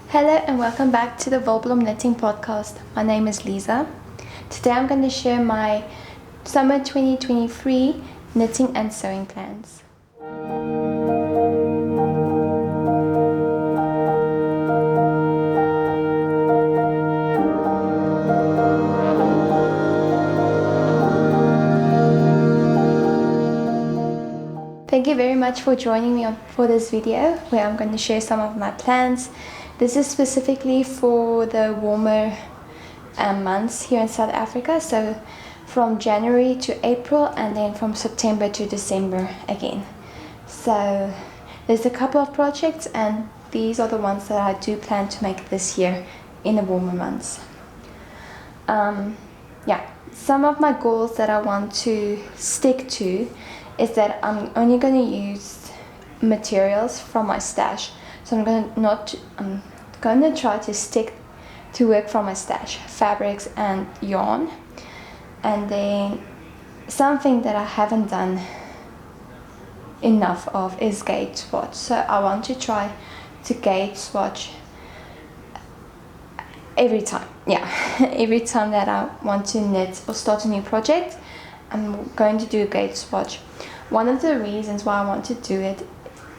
Hello and welcome back to the Wolblom Knitting Podcast. My name is Lisa. Today I'm going to share my summer 2023 knitting and sewing plans. Thank you very much for joining me for this video where I'm going to share some of my plans. This is specifically for the warmer months here in South Africa, so from January to April and then from September to December again. So there's a couple of projects and these are the ones that I do plan to make this year in the warmer months. Some of my goals that I want to stick to is that I'm only going to use materials from my stash. So I'm going to try to stick to work from my stash, fabrics and yarn. And then something that I haven't done enough of is gauge swatch. So I want to try to gauge swatch every time. Every time that I want to knit or start a new project, I'm going to do a gauge swatch. One of the reasons why I want to do it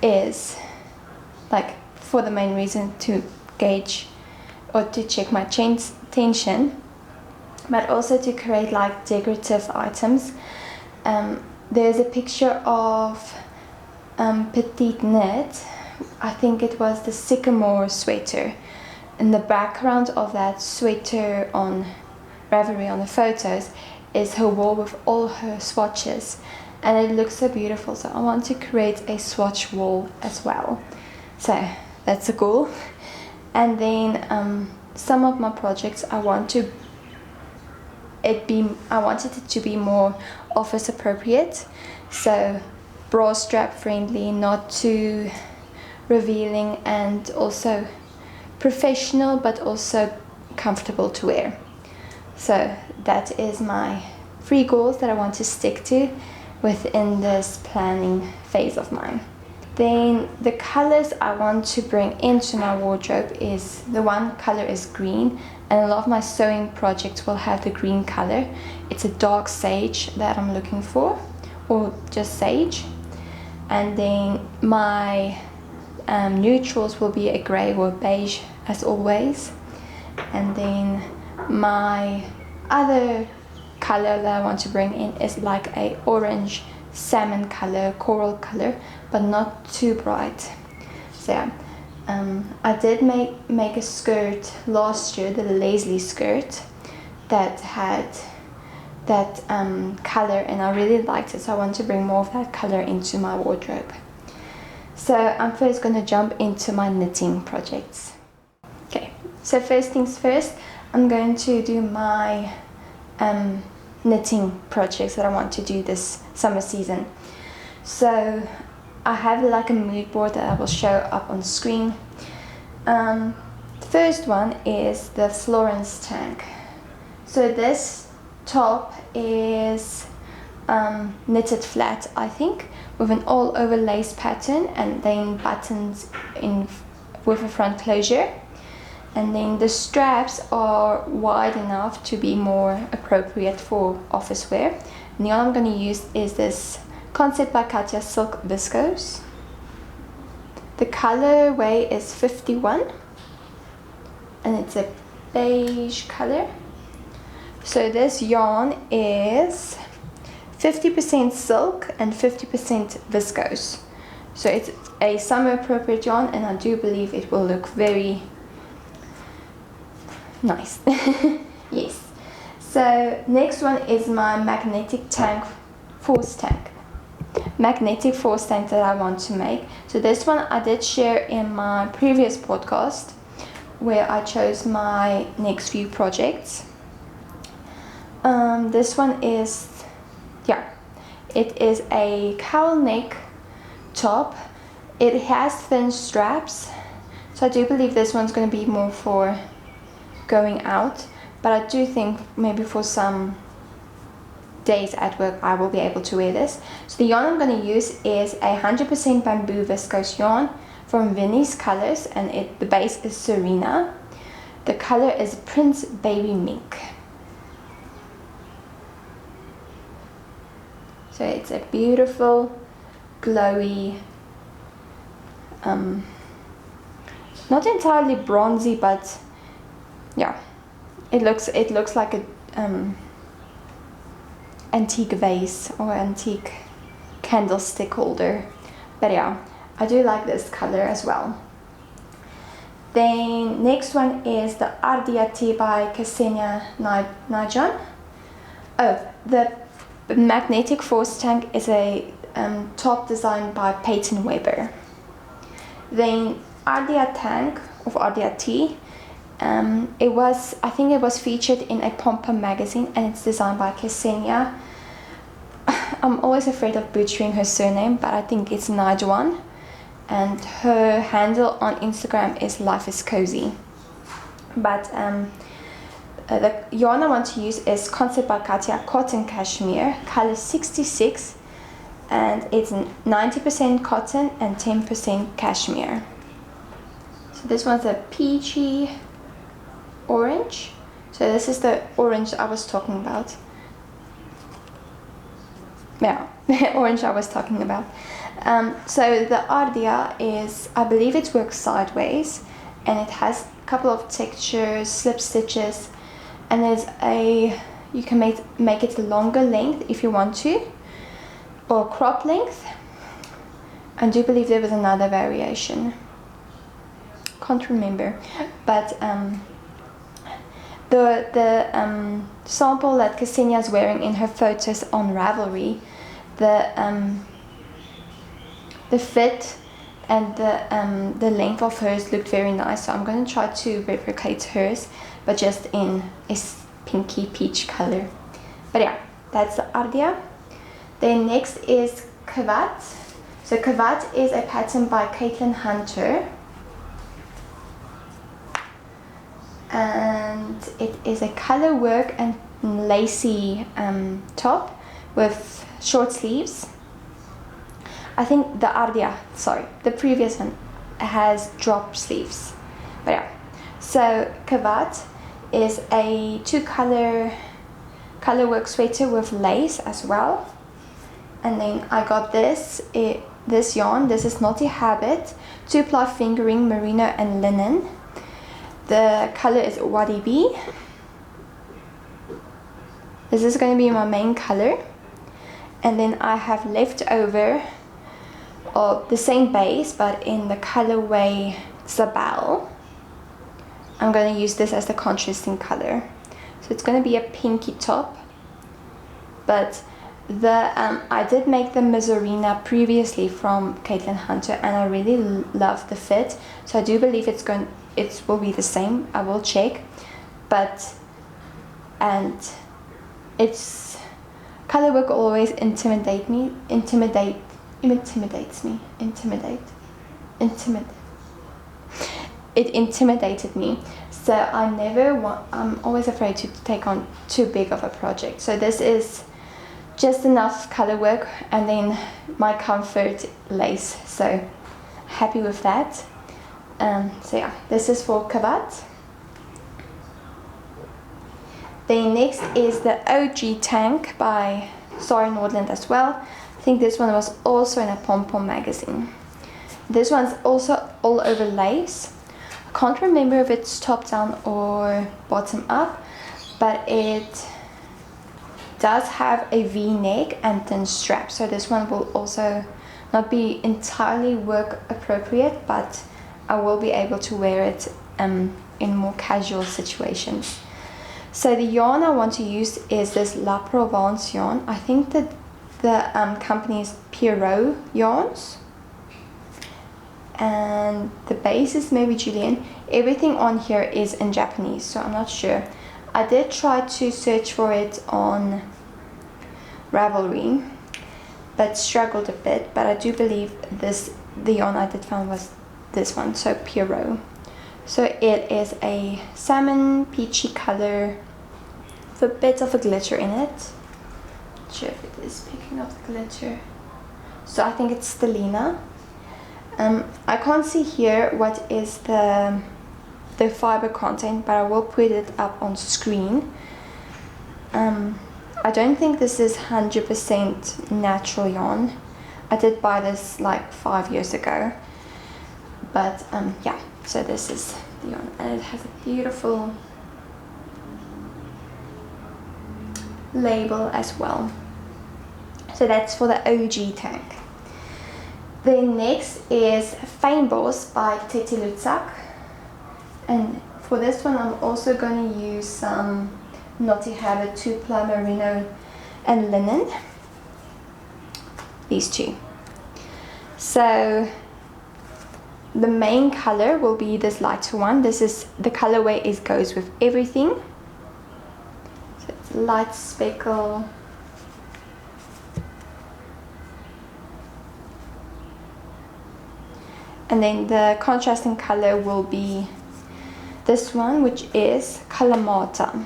is for the main reason to gauge or to check my tension, but also to create decorative items. There's a picture of Petite Knit. I think it was the sycamore sweater. In the background of that sweater on Ravelry on the photos is her wall with all her swatches, and it looks so beautiful. So I want to create a swatch wall as well. So that's a goal. And then some of my projects I wanted it to be more office appropriate. So bra strap friendly, not too revealing, and also professional but also comfortable to wear. So that is my 3 goals that I want to stick to within this planning phase of mine. Then the colors I want to bring into my wardrobe is, the one color is green, and a lot of my sewing projects will have the green color. It's a dark sage that I'm looking for, or just sage. And then my neutrals will be a grey or beige as always. And then my other color that I want to bring in is like a orange salmon color, coral color, but not too bright. So I did make a skirt last year, the Leslie skirt, that had that color, and I really liked it, so I want to bring more of that color into my wardrobe. So I'm first going to jump into my knitting projects. Okay, so first things first, I'm going to do my knitting projects that I want to do this summer season. So I have a mood board that I will show up on screen. The first one is the Florence tank. So this top is knitted flat, I think, with an all over lace pattern, and then buttons with a front closure. And then the straps are wide enough to be more appropriate for office wear. And the yarn I'm going to use is this Concept by Katja Silk Viscose. The colorway is 51 and it's a beige color. So this yarn is 50% silk and 50% viscose. So it's a summer appropriate yarn, and I do believe it will look very nice. Yes. So next one is my magnetic force tank that I want to make. So this one I did share in my previous podcast where I chose my next few projects. This one is, it is a cowl neck top. It has thin straps, so I do believe this one's going to be more for going out, but I do think maybe for some days at work I will be able to wear this. So the yarn I'm going to use is 100% bamboo viscose yarn, from Vinnie's Colors, and the base is Serena. The color is Prince Baby Mink. So it's a beautiful, glowy, not entirely bronzy, but yeah, it looks like a antique vase or antique candlestick holder. But yeah, I do like this color as well. Then next one is the Ardia Tea by Ksenia Najan. Oh, the magnetic force tank is a top designed by Peyton Weber. Then Ardia tank of Ardia Tea. I think it was featured in a pom-pom magazine, and it's designed by Ksenia. I'm always afraid of butchering her surname, but I think it's Najwan, and her handle on Instagram is Life is Cozy. But the yarn I want to use is Concept by Katya Cotton Cashmere, color 66, and it's 90% cotton and 10% cashmere. So this one's a peachy orange. So this is the orange I was talking about. Yeah, the orange I was talking about. So the Ardia is, I believe it works sideways, and it has a couple of textures, slip stitches, and you can make it longer length if you want to, or crop length. I do believe there was another variation. Can't remember, but the sample that Ksenia is wearing in her photos on Ravelry, the fit and the length of hers looked very nice, so I'm going to try to replicate hers, but just in a pinky peach color. But yeah, that's the Ardia. Then next is Kavat. So Kavat is a pattern by Caitlin Hunter, and it is a color work and lacy top with short sleeves. I think the previous one has drop sleeves. But yeah, so Kavat is a 2-color work sweater with lace as well. And then I got this yarn. This is Naughty Habit, 2-ply fingering, merino and linen. The color is Wadi B. This is going to be my main color. And then I have leftover of the same base, but in the colorway Zabal. I'm going to use this as the contrasting color. So it's going to be a pinky top. But I did make the Mazzarina previously from Caitlin Hunter, and I really love the fit. So I do believe it will be the same. I will check. And it's color work always intimidates me. It intimidated me. So I'm always afraid to take on too big of a project. So this is just enough color work and then my comfort lace. So happy with that. So yeah, this is for Kavat. Then next is the OG Tank by Sari Nordland as well. I think this one was also in a pom-pom magazine. This one's also all over lace. I can't remember if it's top down or bottom up, but it does have a V-neck and thin strap. So this one will also not be entirely work appropriate, but I will be able to wear it in more casual situations. So the yarn I want to use is this La Provence yarn. I think that the company is Pierrot Yarns. And the base is maybe Julian. Everything on here is in Japanese, so I'm not sure. I did try to search for it on Ravelry, but struggled a bit. But I do believe the yarn I did find was this one, so Pierrot. So it is a salmon peachy color with a bit of a glitter in it. Not sure if it is picking up the glitter. So I think it's Stellina. I can't see here what is the fiber content, but I will put it up on screen. I don't think this is 100% natural yarn. I did buy this like 5 years ago, but yeah, so this is the yarn, and it has a beautiful label as well. So that's for the OG tag. Then next is Fynbos by Tete Lutzak, and for this one I'm also going to use some Knotty Habit 2-ply merino and linen, these two. So the main color will be this lighter one. This is the colorway, is goes with everything, so it's light speckle, and then the contrasting color will be this one, which is Kalamata.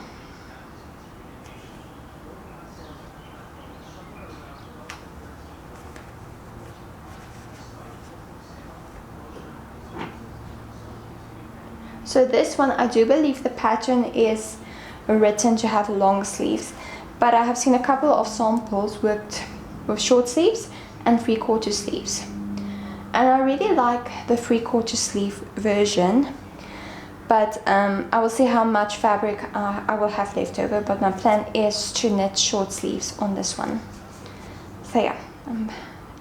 So this one, I do believe the pattern is written to have long sleeves, but I have seen a couple of samples worked with short sleeves and 3/4 sleeves. And I really like the 3/4 sleeve version, but I will see how much fabric I will have left over, but my plan is to knit short sleeves on this one. So yeah, I'm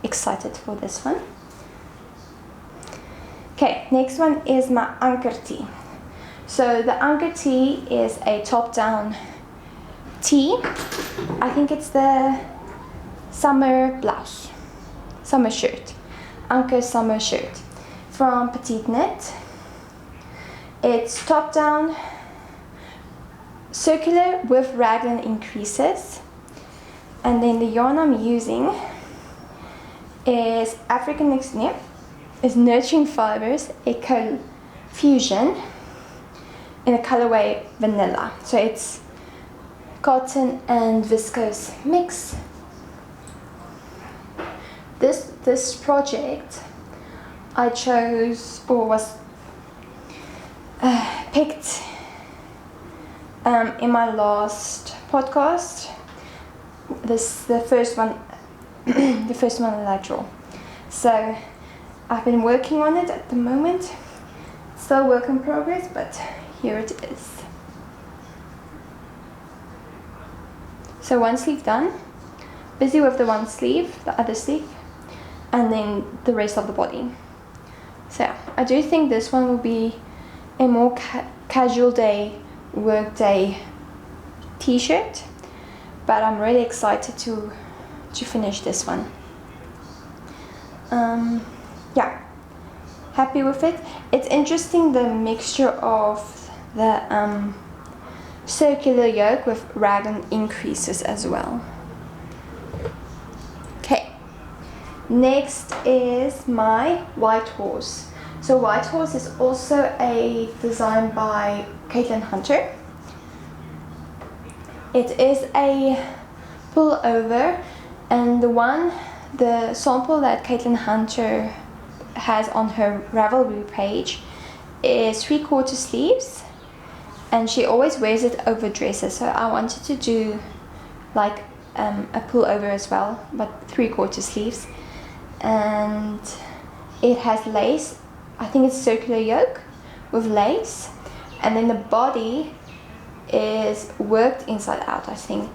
excited for this one. Okay, next one is my anchor tee. So the anchor tee is a top-down tee. I think it's the summer blouse, summer shirt, anchor summer shirt from Petite Knit. It's top-down, circular with raglan increases, and then the yarn I'm using is African Mixed Knit, is Nurturing Fibers Eco Fusion in a colorway vanilla. So it's cotton and viscose mix. This project I chose, or was picked in my last podcast. The first one the first one that I draw. So I've been working on it at the moment. Still work in progress, but here it is. So one sleeve done. Busy with the one sleeve, the other sleeve, and then the rest of the body. So I do think this one will be a more casual day, work day t-shirt, but I'm really excited to finish this one. Yeah, happy with it. It's interesting, the mixture of the circular yoke with raglan increases as well. Okay, next is my White Horse. So White Horse is also a design by Caitlin Hunter. It is a pullover, and the sample that Caitlin Hunter has on her Ravelry page is 3/4 sleeves, and she always wears it over dresses. So I wanted to do like a pullover as well, but 3/4 sleeves, and it has lace. I think it's circular yoke with lace, and then the body is worked inside out, I think,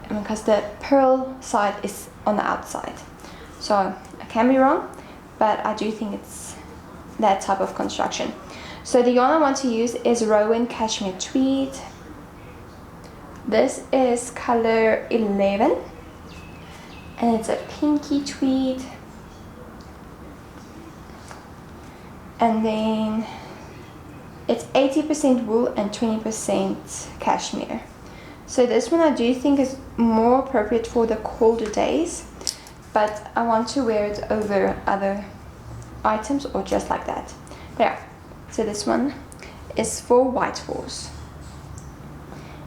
because the pearl side is on the outside. So I can be wrong, but I do think it's that type of construction. So the yarn I want to use is Rowan Cashmere Tweed. This is color 11, and it's a pinky tweed. And then it's 80% wool and 20% cashmere. So this one I do think is more appropriate for the colder days, but I want to wear it over other items or just like that. But yeah, so this one is for White Horse.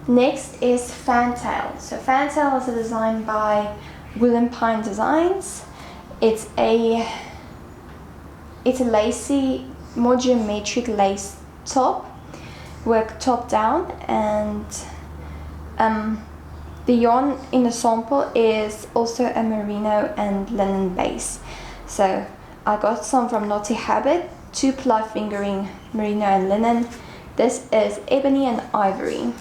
Next is Fantail. So Fantail is a design by William Pine Designs. It's a it's a lacy, more geometric lace top, work top down, and the yarn in the sample is also a merino and linen base. So I got some from Naughty Habit, 2-ply fingering merino and linen. This is ebony and ivory.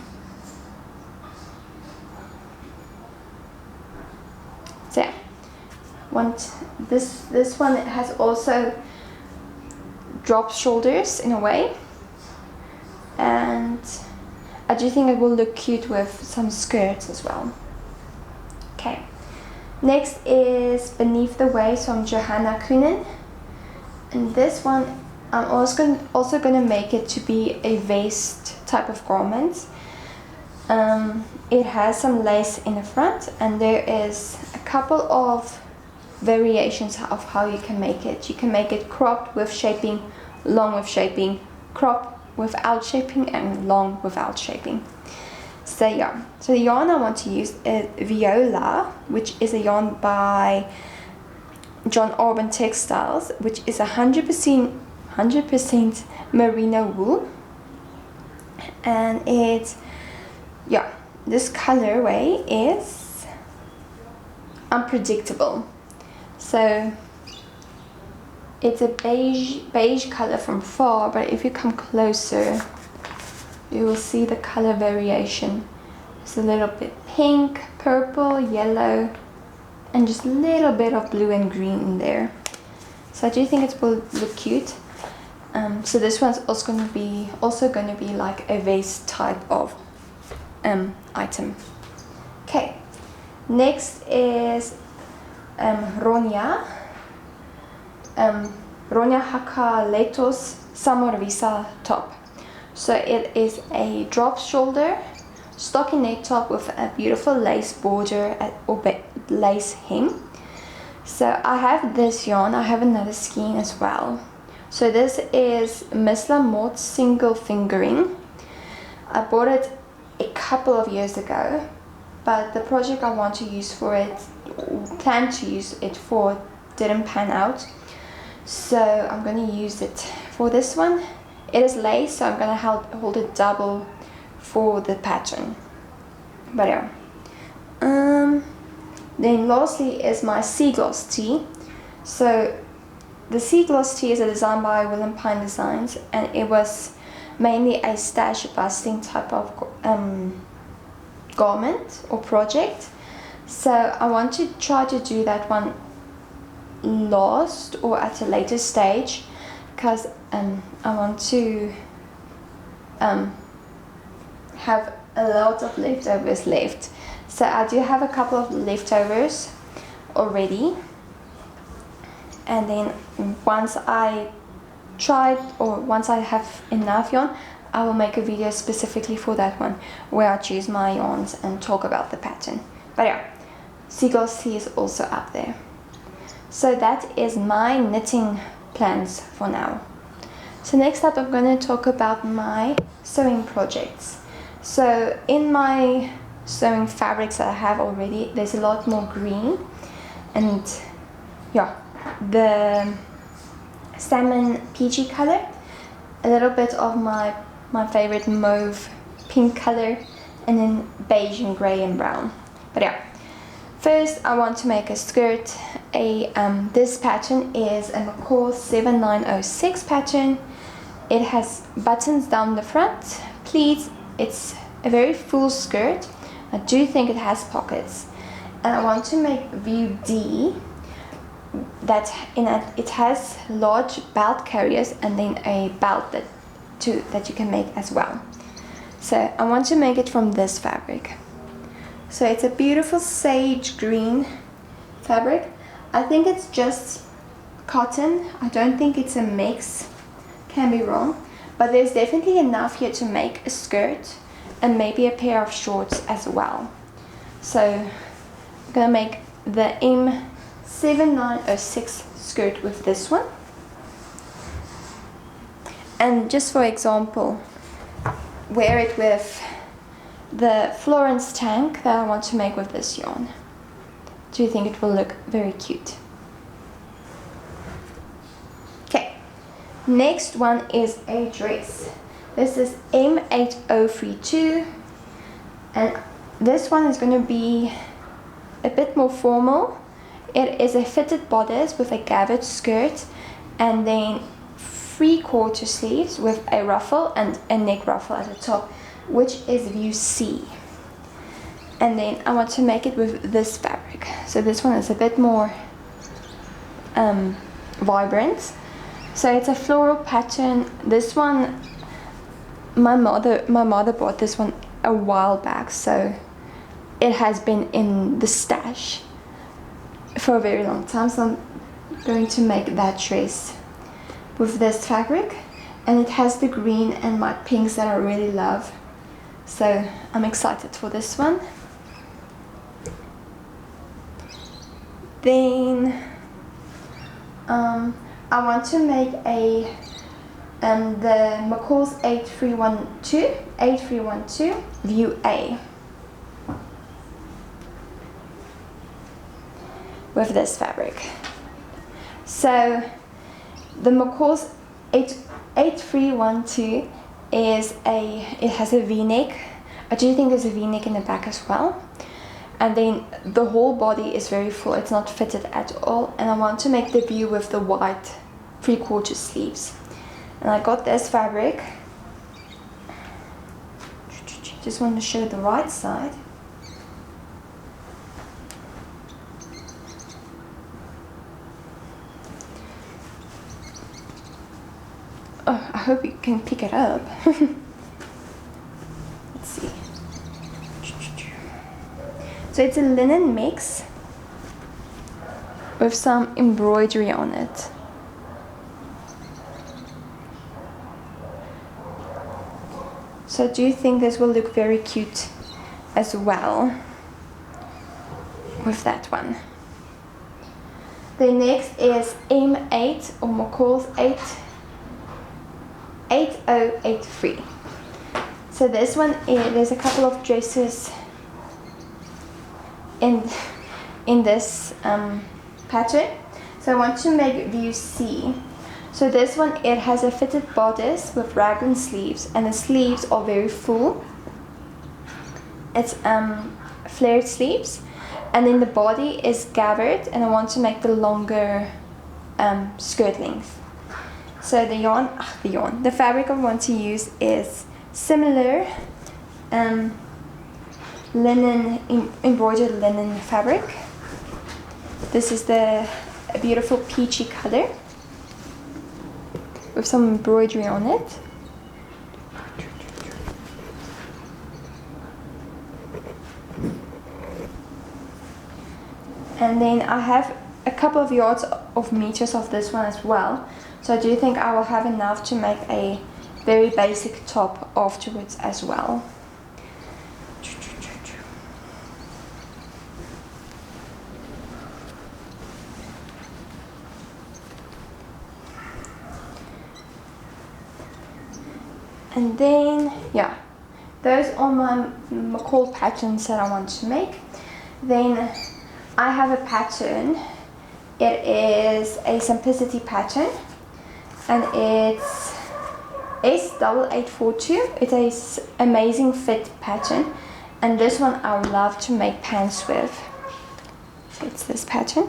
So yeah, this one has also drop shoulders in a way, and I do think it will look cute with some skirts as well. Okay, next is Beneath the Waves from Johanna Kunin, and this one I'm also going to make it to be a vest type of garment. It has some lace in the front, and there is a couple of variations of how you can make it. You can make it cropped with shaping, long with shaping, cropped without shaping, and long without shaping. So yeah, so the yarn I want to use is Viola, which is a yarn by John Orban Textiles, which is 100% merino wool, and it's, yeah, this colorway is Unpredictable. So it's a beige color from far, but if you come closer, you will see the color variation. It's a little bit pink, purple, yellow, and just a little bit of blue and green in there. So I do think it will look cute. So this one's also going to be like a vest type of item. Okay, next is Ronya Haka Letos Samorvisa top. So it is a drop shoulder stockinette top with a beautiful lace border or lace hem. So I have this yarn, I have another skein as well. So this is Misla Mort single fingering. I bought it a couple of years ago, but the project I want to use for it, plan to use it for, didn't pan out. So I'm going to use it for this one. It is lace, so I'm going to hold it double for the pattern. But yeah. Then lastly is my sea gloss tee. So the sea gloss tee is a design by William Pine Designs, and it was mainly a stash busting type of garment or project. So I want to try to do that one last or at a later stage, because I want to have a lot of leftovers left. So I do have a couple of leftovers already, and then once I have enough yarn, I will make a video specifically for that one where I choose my yarns and talk about the pattern. But yeah, Seagull's Tea is also up there. So that is my knitting plans for now. So next up I'm going to talk about my sewing projects. So in my sewing fabrics that I have already, there's a lot more green, and yeah, the salmon peachy color, a little bit of my favorite mauve pink color, and then beige and grey and brown. But yeah, first I want to make a skirt. This pattern is a McCall 7906 pattern. It has buttons down the front, pleats. It's a very full skirt. I do think it has pockets, and I want to make view D. That it has large belt carriers and then a belt that you can make as well. So I want to make it from this fabric. So it's a beautiful sage green fabric. I think it's just cotton. I don't think it's a mix. Can be wrong, but there's definitely enough here to make a skirt and maybe a pair of shorts as well. So I'm gonna make the M7906 skirt with this one. And just for example, wear it with the Florence tank that I want to make with this yarn. Do you think it will look very cute? Okay, Next one is a dress. This is M8032, and this one is going to be a bit more formal. It is a fitted bodice with a gathered skirt, and then 3/4 sleeves with a ruffle and a neck ruffle at the top, which is view C. And then I want to make it with this fabric. So this one is a bit more vibrant. So it's a floral pattern. This one, my mother bought this one a while back, so it has been in the stash for a very long time. So I'm going to make that dress with this fabric, and it has the green and my pinks that I really love. So I'm excited for this one. Then I want to make the McCall's 8312 view A with this fabric. So the McCall's 8312 it has a V-neck. I do think there's a V-neck in the back as well. And then the whole body is very full, it's not fitted at all. And I want to make the view with the white 3/4 sleeves. And I got this fabric. Just want to show the right side. Oh, I hope you can pick it up. Let's see. So it's a linen mix with some embroidery on it. So I do think this will look very cute as well with that one. The next is M8 or McCall's 8083. So this one there's a couple of dresses in this pattern. So I want to make view C. So this one, it has a fitted bodice with raglan sleeves, and the sleeves are very full. It's flared sleeves, and then the body is gathered, and I want to make the longer skirt length. So the fabric I want to use is similar linen, embroidered linen fabric. This is the beautiful peachy color with some embroidery on it. And then I have a couple of yards of meters of this one as well. So I do think I will have enough to make a very basic top afterwards as well. And then, yeah, those are my McCall patterns that I want to make. Then I have a pattern. It is a simplicity pattern, and it's S8842. It's an amazing fit pattern, and this one I would love to make pants with. So it's this pattern.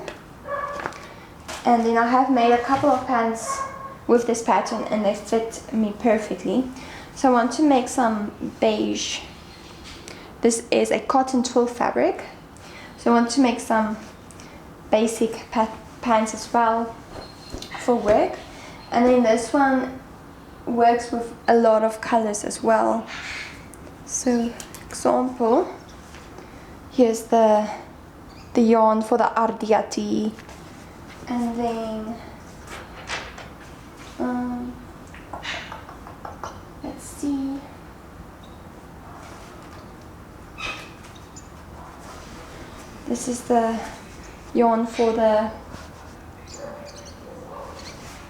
And then I have made a couple of pants with this pattern, and they fit me perfectly. So I want to make some beige. This is a cotton twill fabric. So I want to make some basic pants as well for work. And then this one works with a lot of colors as well. So example, here's the yarn for the ardiati, and then let's see. This is the yarn for the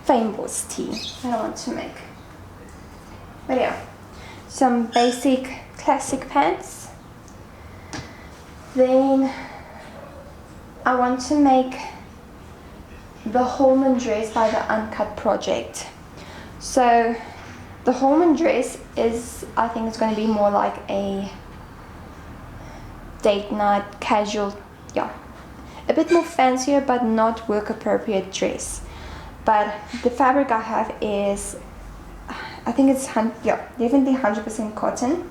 fynbos tee that I want to make. But yeah, some basic classic pants. Then I want to make the Holman dress by the Uncut Project. So the Holman dress is, I think it's going to be more like a date night casual, a bit more fancier but not work appropriate dress. But the fabric I have is, I think it's definitely 100% cotton.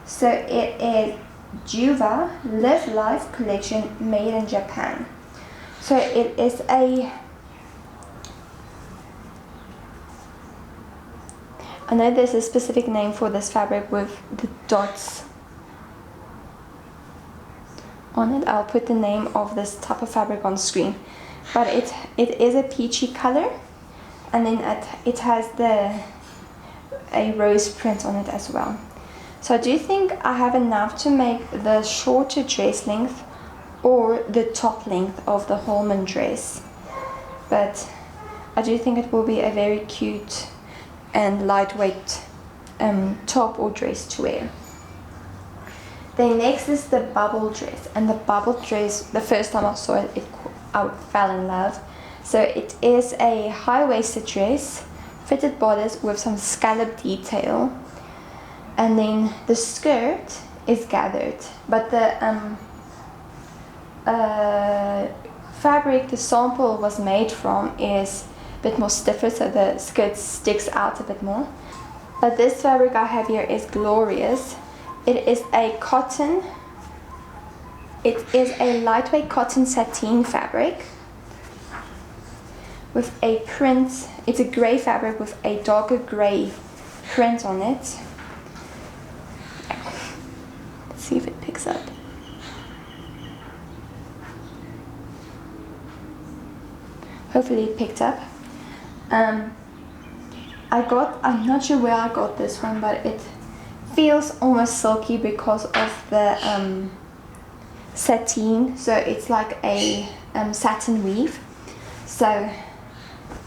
So it is Juva Live Life collection made in Japan. So it is I know there's a specific name for this fabric with the dots on it. I'll put the name of this type of fabric on screen. But it is a peachy color, and then it has a rose print on it as well. So I do think I have enough to make the shorter dress length or the top length of the Holman dress. But I do think it will be a very cute and lightweight top or dress to wear. Then next is the bubble dress, and the bubble dress, the first time I saw it, I fell in love. So it is a high-waisted dress, fitted bodice with some scallop detail, and then the skirt is gathered, but the fabric the sample was made from is a bit more stiffer, so the skirt sticks out a bit more. But this fabric I have here is glorious. It is a cotton. It is a lightweight cotton sateen fabric with a print. It's a grey fabric with a darker grey print on it. Let's see if it picks up. Hopefully it picked up. I'm not sure where I got this one, but it feels almost silky because of the sateen. So it's like a satin weave. So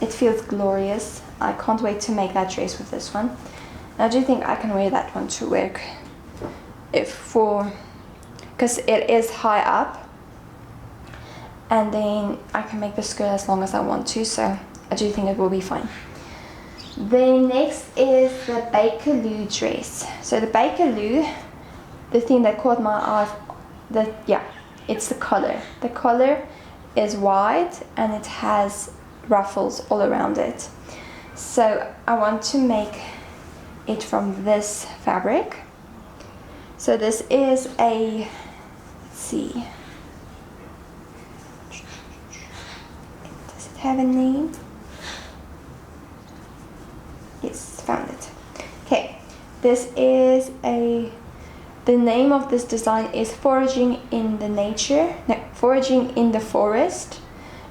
it feels glorious. I can't wait to make that dress with this one. I do think I can wear that one to work because it is high up, and then I can make the skirt as long as I want to, so I do think it will be fine. Then next is the Bakerloo dress. So the Bakerloo, the thing that caught my eye, it's the collar. The collar is white and it has ruffles all around it. So I want to make it from this fabric. So this is let's see. Does it have a name? Yes, found it. Okay, this is the name of this design is Foraging in the Forest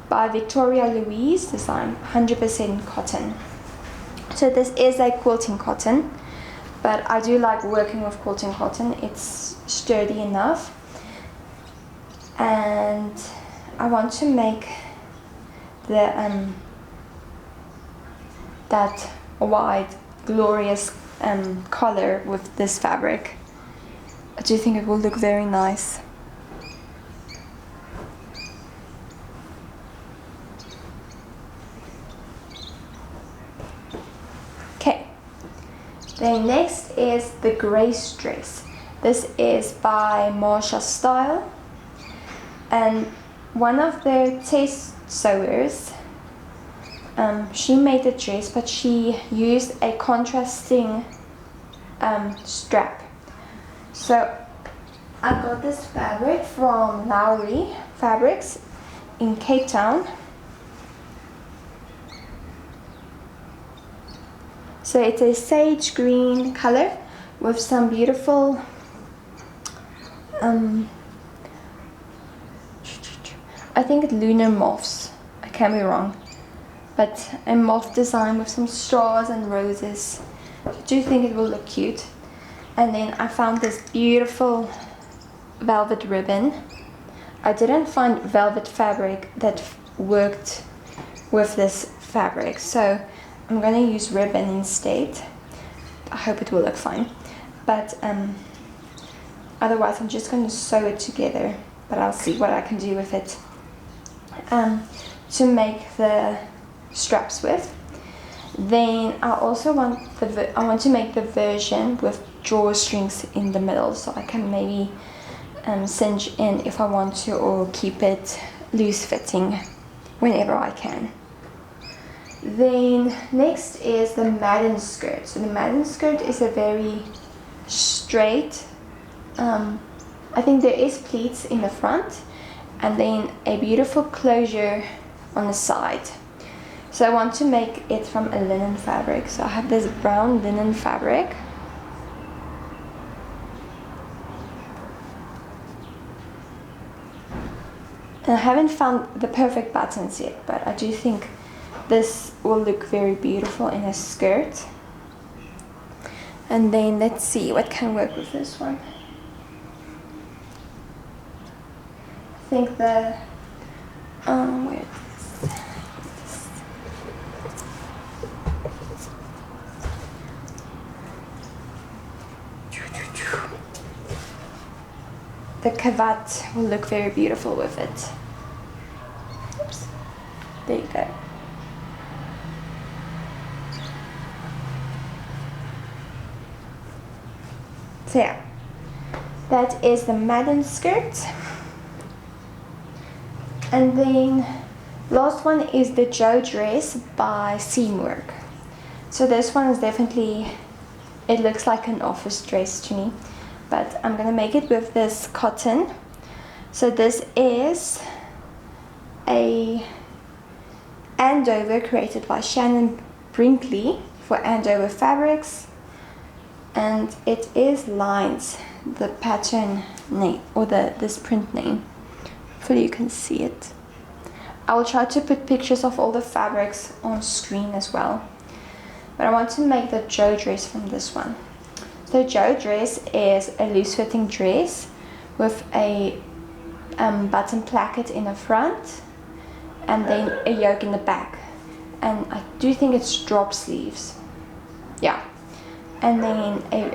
by Victoria Louise design, 100% cotton. So this is a quilting cotton, but I do like working with quilting cotton. It's sturdy enough, and I want to make the that wide glorious collar with this fabric. I do think it will look very nice. Okay, then next is the Grace dress. This is by Marsha Style, and one of their test sewers, she made the dress, but she used a contrasting strap. So I got this fabric from Lowry Fabrics in Cape Town. So it's a sage green color with some beautiful I think it's lunar moths. I can be wrong. But a moth design with some straws and roses. I do think it will look cute. And then I found this beautiful velvet ribbon. I didn't find velvet fabric that worked with this fabric, so I'm gonna use ribbon instead. I hope it will look fine. But otherwise I'm just gonna sew it together, but I'll see what I can do with it to make the straps with. Then I also want I want to make the version with drawstrings in the middle, so I can maybe cinch in if I want to, or keep it loose fitting whenever I can. Then next is the Madden skirt. So the Madden skirt is a very straight, I think there is pleats in the front and then a beautiful closure on the side. So I want to make it from a linen fabric. So I have this brown linen fabric. And I haven't found the perfect buttons yet, but I do think this will look very beautiful in a skirt. And then let's see what can work with this one. I think the where is this? The cravat will look very beautiful with it. Oops. There you go. So yeah, that is the Madden skirt. And then last one is the Joe dress by Seamwork. So this one is definitely, it looks like an office dress to me, but I'm gonna make it with this cotton. So this is a Andover created by Shannon Brinkley for Andover Fabrics. And it is lines, the pattern name, or this print name. Hopefully you can see it. I will try to put pictures of all the fabrics on screen as well. But I want to make the Joe dress from this one. So Joe dress is a loose fitting dress with a button placket in the front and then a yoke in the back. And I do think it's drop sleeves. Yeah. And then a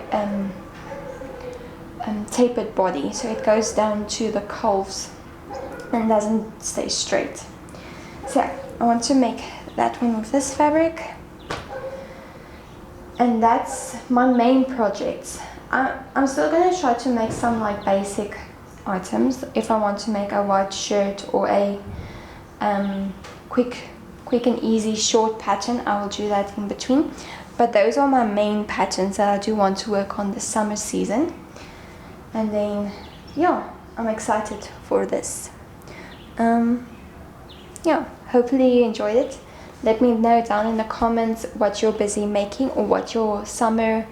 tapered body, so it goes down to the calves and doesn't stay straight. So I want to make that one with this fabric, and that's my main project. I'm still going to try to make some like basic items. If I want to make a white shirt or a quick and easy short pattern, I will do that in between. But those are my main patterns that I do want to work on this summer season. And then, yeah, I'm excited for this. Yeah, hopefully you enjoyed it. Let me know down in the comments what you're busy making or what your summer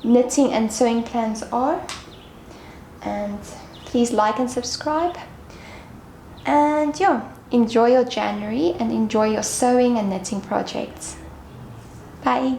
knitting and sewing plans are. And please like and subscribe. And yeah, enjoy your January and enjoy your sewing and knitting projects. Bye.